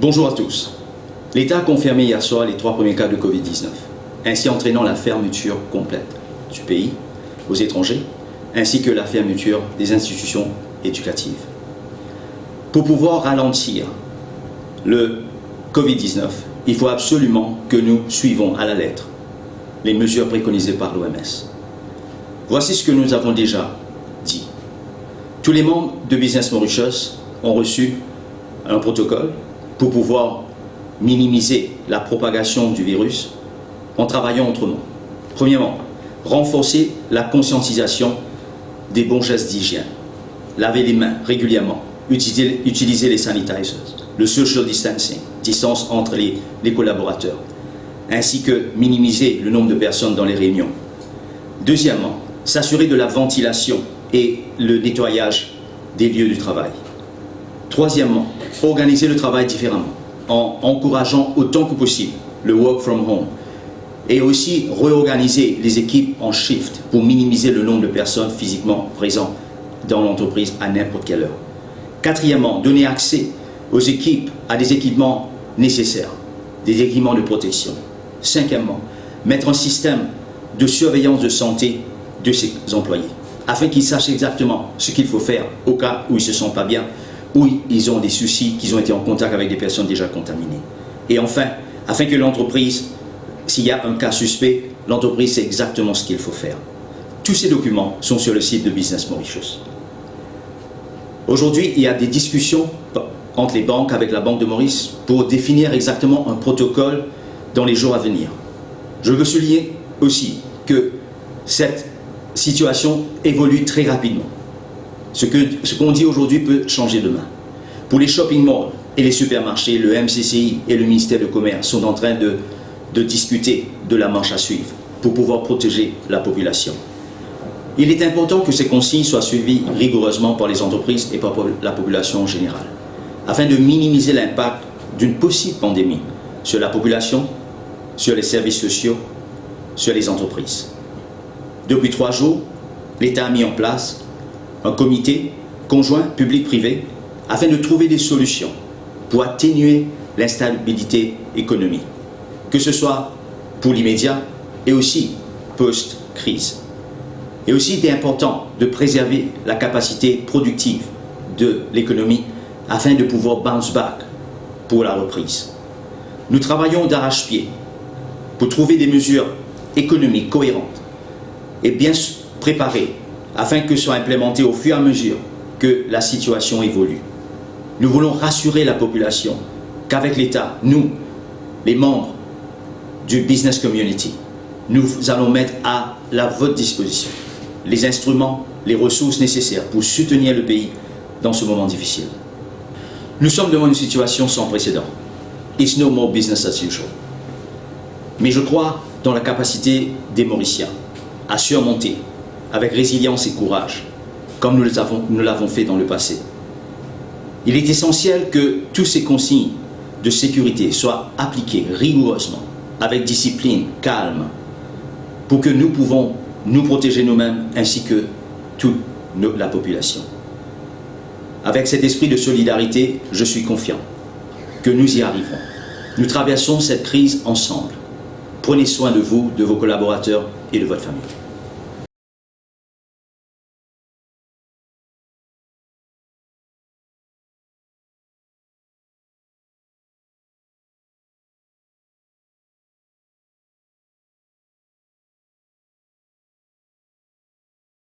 Bonjour à tous. L'État a confirmé hier soir les 3 premiers cas de Covid-19, ainsi entraînant la fermeture complète du pays aux étrangers, ainsi que la fermeture des institutions éducatives. Pour pouvoir ralentir le Covid-19, il faut absolument que nous suivons à la lettre les mesures préconisées par l'OMS. Voici ce que nous avons déjà dit. Tous les membres de Business Mauritius ont reçu un protocole pour pouvoir minimiser la propagation du virus en travaillant autrement. Premièrement, renforcer la conscientisation des bons gestes d'hygiène. Laver les mains régulièrement, utiliser les sanitizers, le social distancing, distance entre les collaborateurs, ainsi que minimiser le nombre de personnes dans les réunions. Deuxièmement, s'assurer de la ventilation et le nettoyage des lieux du travail. Troisièmement, organiser le travail différemment, en encourageant autant que possible le work from home et aussi réorganiser les équipes en shift pour minimiser le nombre de personnes physiquement présentes dans l'entreprise à n'importe quelle heure. Quatrièmement, donner accès aux équipes à des équipements nécessaires, des équipements de protection. Cinquièmement, mettre un système de surveillance de santé de ses employés, afin qu'ils sachent exactement ce qu'il faut faire au cas où ils ne se sentent pas bien, où ils ont des soucis, qu'ils ont été en contact avec des personnes déjà contaminées. Et enfin, afin que l'entreprise, s'il y a un cas suspect, l'entreprise sait exactement ce qu'il faut faire. Tous ces documents sont sur le site de Business Mauritius. Aujourd'hui, il y a des discussions entre les banques, avec la Banque de Maurice, pour définir exactement un protocole dans les jours à venir. Je veux souligner aussi que cette situation évolue très rapidement. Ce qu'on dit aujourd'hui peut changer demain. Pour les shopping malls et les supermarchés, le MCCI et le ministère du Commerce sont en train de discuter de la marche à suivre pour pouvoir protéger la population. Il est important que ces consignes soient suivies rigoureusement par les entreprises et par la population en général, afin de minimiser l'impact d'une possible pandémie sur la population, sur les services sociaux, sur les entreprises. Depuis 3 jours, l'État a mis en place un comité conjoint public-privé afin de trouver des solutions pour atténuer l'instabilité économique, que ce soit pour l'immédiat et aussi post-crise. Et aussi, il est important de préserver la capacité productive de l'économie afin de pouvoir bounce back pour la reprise. Nous travaillons d'arrache-pied pour trouver des mesures économiques cohérentes et bien préparées afin que soient implémentées au fur et à mesure que la situation évolue. Nous voulons rassurer la population qu'avec l'État, nous, les membres du business community, nous allons mettre à votre disposition les instruments, les ressources nécessaires pour soutenir le pays dans ce moment difficile. Nous sommes devant une situation sans précédent. It's no more business as usual. Mais je crois dans la capacité des Mauriciens à surmonter avec résilience et courage, comme nous l'avons fait dans le passé. Il est essentiel que toutes ces consignes de sécurité soient appliquées rigoureusement, avec discipline, calme, pour que nous pouvons nous protéger nous-mêmes ainsi que toute la population. Avec cet esprit de solidarité, je suis confiant que nous y arriverons. Nous traversons cette crise ensemble. Prenez soin de vous, de vos collaborateurs et de votre famille.